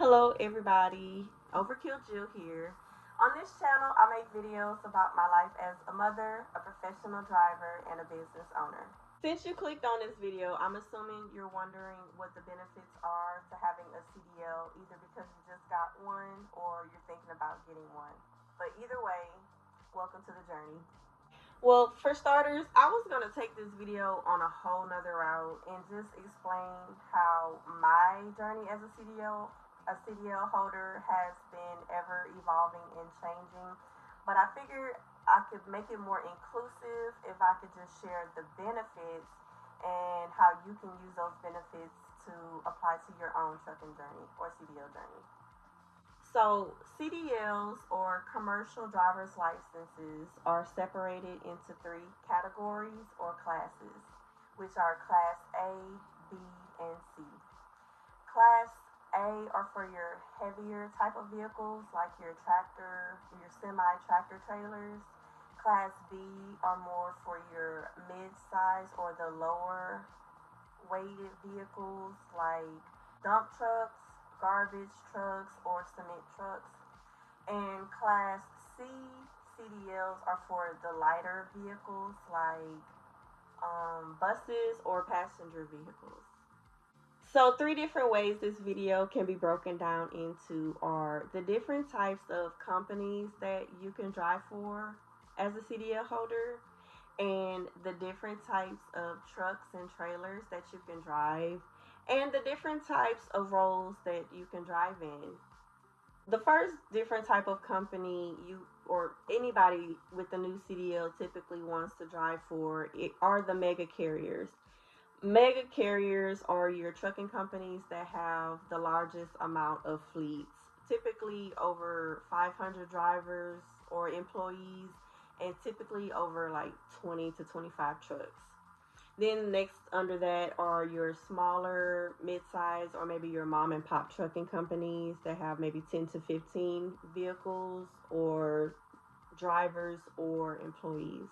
Hello everybody, Overkill Jill here. On this channel, I make videos about my life as a mother, a professional driver, and a business owner. Since you clicked on this video, I'm assuming you're wondering what the benefits are to having a CDL, either because you just got one or you're thinking about getting one. But either way, welcome to the journey. Well, for starters, I was going to take this video on a whole nother route and just explain how my journey as a CDL holder has been ever evolving and changing. But I figured I could make it more inclusive if I could just share the benefits and how you can use those benefits to apply to your own trucking journey or CDL journey. So, CDLs or commercial driver's licenses are separated into three categories or classes, which are Class A, B, and C. Class A are for your heavier type of vehicles like your tractor, your semi-tractor trailers. Class B are more for your mid-size or the lower weighted vehicles like dump trucks, garbage trucks, or cement trucks. And Class C CDLs are for the lighter vehicles like buses or passenger vehicles. So 3 different ways this video can be broken down into are the different types of companies that you can drive for as a CDL holder, and the different types of trucks and trailers that you can drive, and the different types of roles that you can drive in. The first different type of company you or anybody with a new CDL typically wants to drive for are the mega carriers. Mega carriers are your trucking companies that have the largest amount of fleets, typically over 500 drivers or employees, and typically over like 20 to 25 trucks. Then next under that are your smaller, mid-size, or maybe your mom and pop trucking companies that have maybe 10 to 15 vehicles or drivers or employees.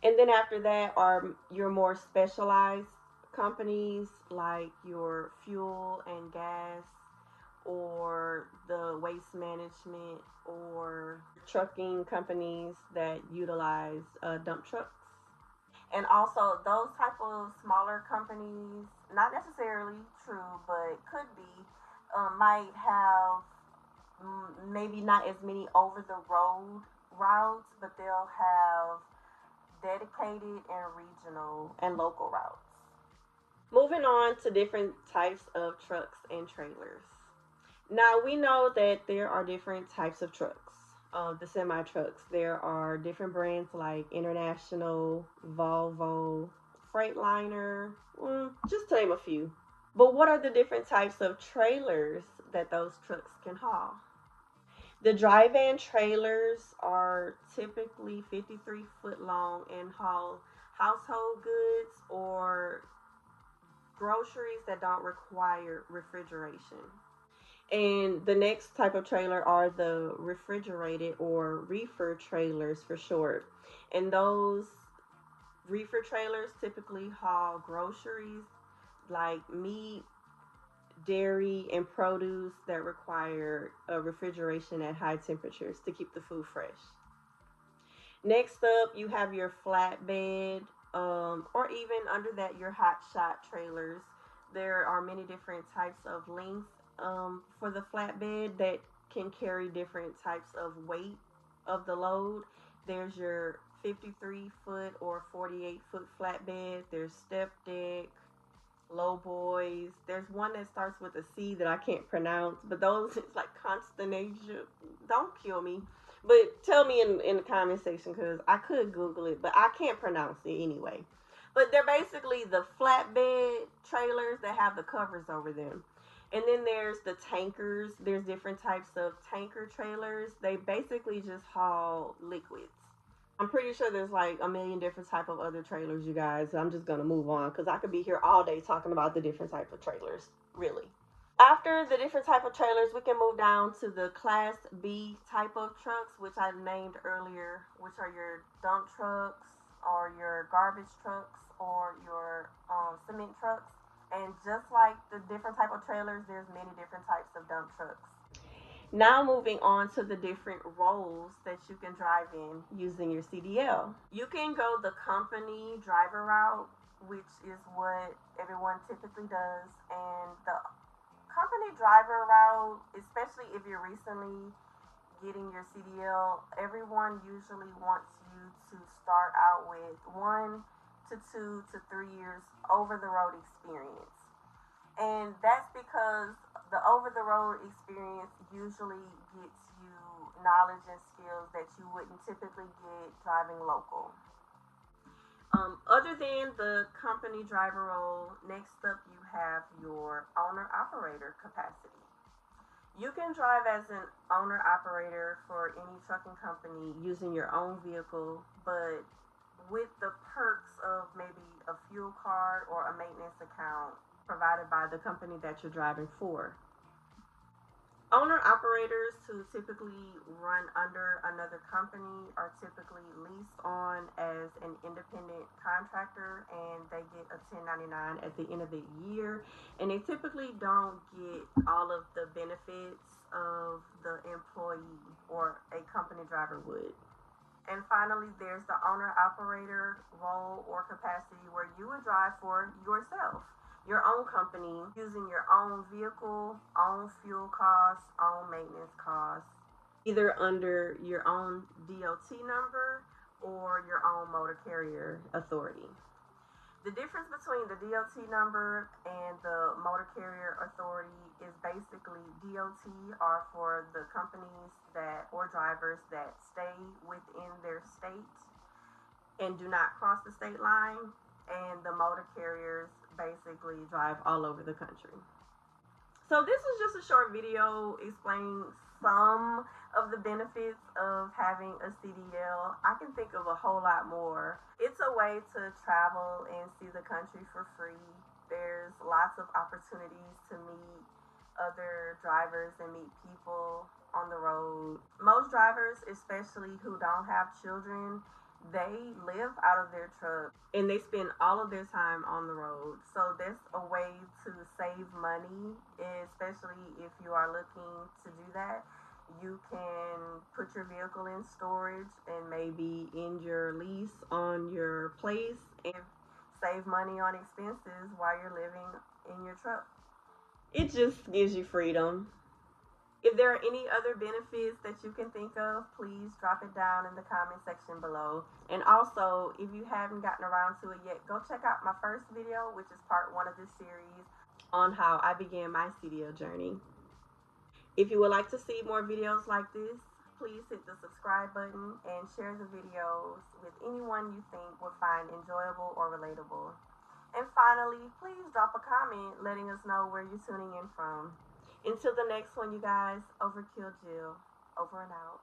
And then after that are your more specialized companies like your fuel and gas or the waste management or trucking companies that utilize dump trucks. And also those type of smaller companies, not necessarily true, but could be, might have maybe not as many over the road routes, but they'll have dedicated and regional and local routes. Moving on to different types of trucks and trailers. Now we know that there are different types of trucks. The semi trucks. There are different brands like International, Volvo, Freightliner, just to name a few. But what are the different types of trailers that those trucks can haul? The dry van trailers are typically 53 foot long and haul household goods or groceries that don't require refrigeration. And the next type of trailer are the refrigerated or reefer trailers for short. And those reefer trailers typically haul groceries like meat, dairy, and produce that require refrigeration at high temperatures to keep the food fresh. Next up, you have your flatbed, or even under that, your hot shot trailers. There are many different types of length for the flatbed that can carry different types of weight of the load. There's your 53 foot or 48 foot flatbed. There's step deck, low boys. There's one that starts with a C that I can't pronounce, but those it's like consternation. Don't kill me, but tell me in the comment section because I could Google it, but I can't pronounce it anyway. But they're basically the flatbed trailers that have the covers over them. And then there's the tankers. There's different types of tanker trailers. They basically just haul liquids. I'm pretty sure there's like a million different type of other trailers, you guys. I'm just gonna move on because I could be here all day talking about the different type of trailers, really. After the different type of trailers, we can move down to the Class B type of trucks, which I named earlier, which are your dump trucks or your garbage trucks or your cement trucks. And just like the different type of trailers, there's many different types of dump trucks. Now moving on to the different roles that you can drive in using your CDL. You can go the company driver route, which is what everyone typically does. And the company driver route, especially if you're recently getting your CDL, everyone usually wants you to start out with 1 to 2 to 3 years over the road experience. And that's because the over the road experience usually gets you knowledge and skills that you wouldn't typically get driving local. Other than the company driver role, next up you have your owner operator capacity. You can drive as an owner operator for any trucking company using your own vehicle, but with the perks of maybe a fuel card or a maintenance account provided by the company that you're driving for. Owner operators who typically run under another company are typically leased on as an independent contractor, and they get a 1099 at the end of the year, and they typically don't get all of the benefits of the employee or a company driver would. And finally, there's the owner operator role or capacity where you would drive for yourself, your own company, using your own vehicle, own fuel costs, own maintenance costs, either under your own DOT number or your own motor carrier authority. The difference between the DOT number and the motor carrier authority is basically DOT are for the companies that or drivers that stay within their state and do not cross the state line, and the motor carriers basically drive all over the country. So this is just a short video explaining some of the benefits of having a CDL. I can think of a whole lot more. It's a way to travel and see the country for free. There's lots of opportunities to meet other drivers and meet people on the road. Most drivers, especially who don't have children, they live out of their truck and they spend all of their time on the road. So that's a way to save money, especially if you are looking to do that. You can put your vehicle in storage and maybe end your lease on your place and save money on expenses while you're living in your truck. It just gives you freedom. If there are any other benefits that you can think of, please drop it down in the comment section below. And also, if you haven't gotten around to it yet, go check out my first video, which is part 1 of this series, on how I began my CDL journey. If you would like to see more videos like this, please hit the subscribe button and share the videos with anyone you think would find enjoyable or relatable. And finally, please drop a comment letting us know where you're tuning in from. Until the next one, you guys, Overkill Jill, over and out.